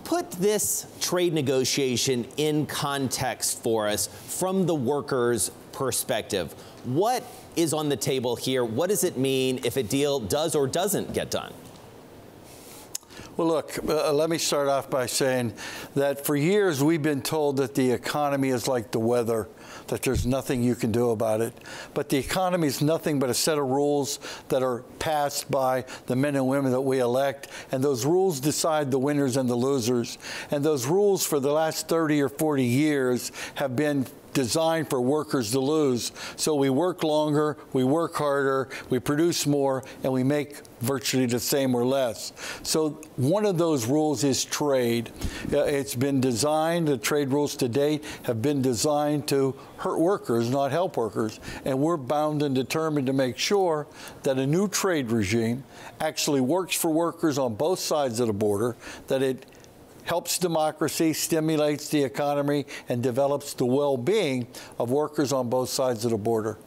put this trade negotiation in context for us from the workers' perspective. What is on the table here? What does it mean if a deal does or doesn't get done? Well, look, let me start off by saying that for years we've been told that the economy is like the weather, that there's nothing you can do about it. But the economy is nothing but a set of rules that are passed by the men and women that we elect, and those rules decide the winners and the losers. And those rules for the last 30 or 40 years have been designed for workers to lose. So we work longer, we work harder, we produce more, and we make virtually the same or less. So one of those rules is trade. It's been designed, the trade rules to date have been designed to hurt workers, not help workers. And we're bound and determined to make sure that a new trade regime actually works for workers on both sides of the border, that it helps democracy, stimulates the economy, and develops the well-being of workers on both sides of the border.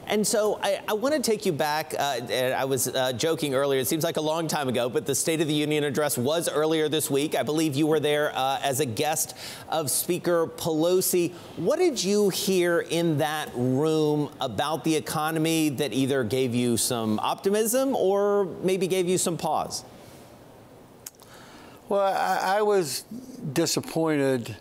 And so I want to take you back. I was joking earlier. It seems like a long time ago, but the State of the Union address was earlier this week. I believe you were there as a guest of Speaker Pelosi. What did you hear in that room about the economy that either gave you some optimism or maybe gave you some pause? Well, I was disappointed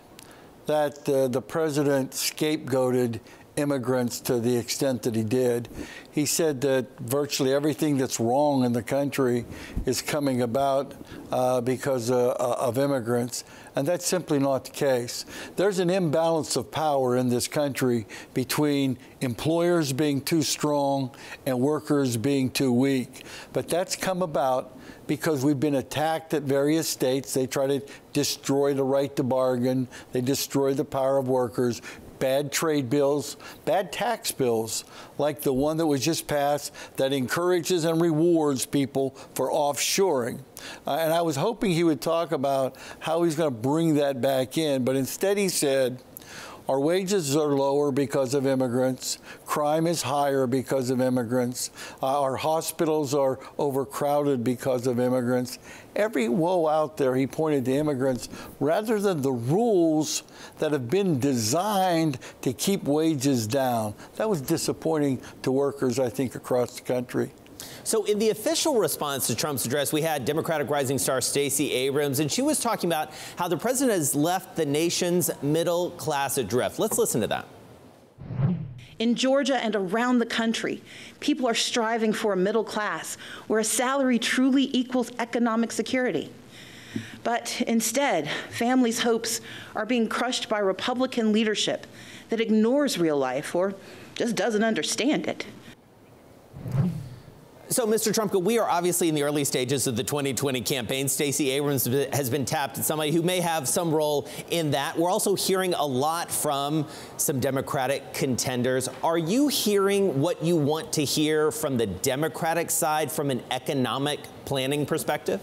that the president scapegoated immigrants to the extent that he did. He said that virtually everything that's wrong in the country is coming about because of immigrants, and that's simply not the case. There's an imbalance of power in this country between employers being too strong and workers being too weak. But that's come about because we've been attacked at various states. They try to destroy the right to bargain. They destroy the power of workers. Bad trade bills, bad tax bills, like the one that was just passed that encourages and rewards people for offshoring. And I was hoping he would talk about how he's going to bring that back in, but instead he said, our wages are lower because of immigrants. Crime is higher because of immigrants. Our hospitals are overcrowded because of immigrants. Every woe out there, he pointed to immigrants, rather than the rules that have been designed to keep wages down. That was disappointing to workers, I think, across the country. So in the official response to Trump's address, we had Democratic Rising Star Stacey Abrams, and she was talking about how the president has left the nation's middle class adrift. Let's listen to that. In Georgia and around the country, people are striving for a middle class where a salary truly equals economic security. But instead, families' hopes are being crushed by Republican leadership that ignores real life or just doesn't understand it. So, Mr. Trumka, we are obviously in the early stages of the 2020 campaign. Stacey Abrams has been tapped as somebody who may have some role in that. We're also hearing a lot from some Democratic contenders. Are you hearing what you want to hear from the Democratic side from an economic planning perspective?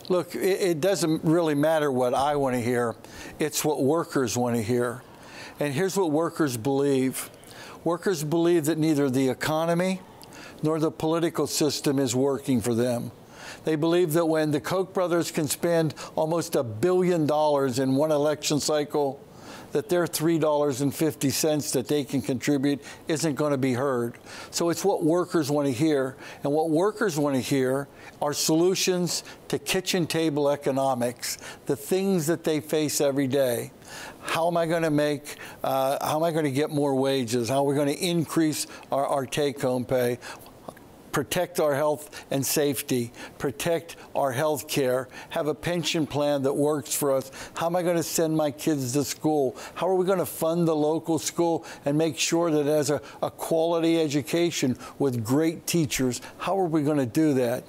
Look, it doesn't really matter what I want to hear. It's what workers want to hear. And here's what workers believe. Workers believe that neither the economy nor the political system is working for them. They believe that when the Koch brothers can spend almost $1 billion in one election cycle, that their $3.50 that they can contribute isn't going to be heard. So it's what workers want to hear. And what workers want to hear are solutions to kitchen table economics, the things that they face every day. How am I going to get more wages? How are we going to increase our take-home pay? Protect our health and safety, protect our health care, have a pension plan that works for us. How am I going to send my kids to school? How are we going to fund the local school and make sure that it has a quality education with great teachers? How are we going to do that?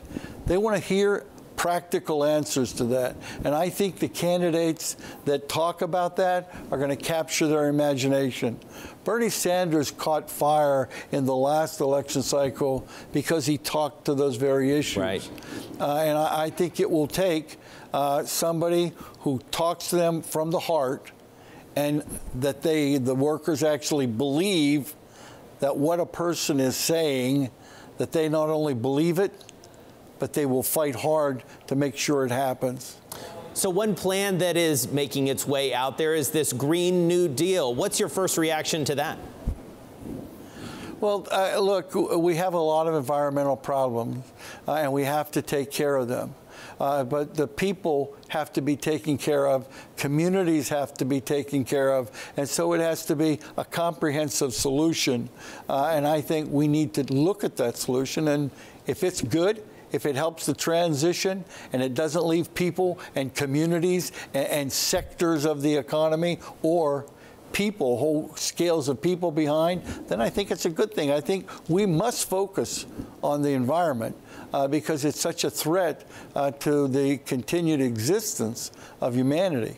They want to hear practical answers to that. And I think the candidates that talk about that are going to capture their imagination. Bernie Sanders caught fire in the last election cycle because he talked to those very issues. Right. And I think it will take somebody who talks to them from the heart, and that the workers actually believe that what a person is saying, that they not only believe it, but they will fight hard to make sure it happens. So one plan that is making its way out there is this Green New Deal. What's your first reaction to that? Well, look, we have a lot of environmental problems, and we have to take care of them. But the people have to be taken care of, communities have to be taken care of, and so it has to be a comprehensive solution. And I think we need to look at that solution, and if it's good, if it helps the transition and it doesn't leave people and communities and sectors of the economy or people, whole scales of people behind, then I think it's a good thing. I think we must focus on the environment because it's such a threat to the continued existence of humanity.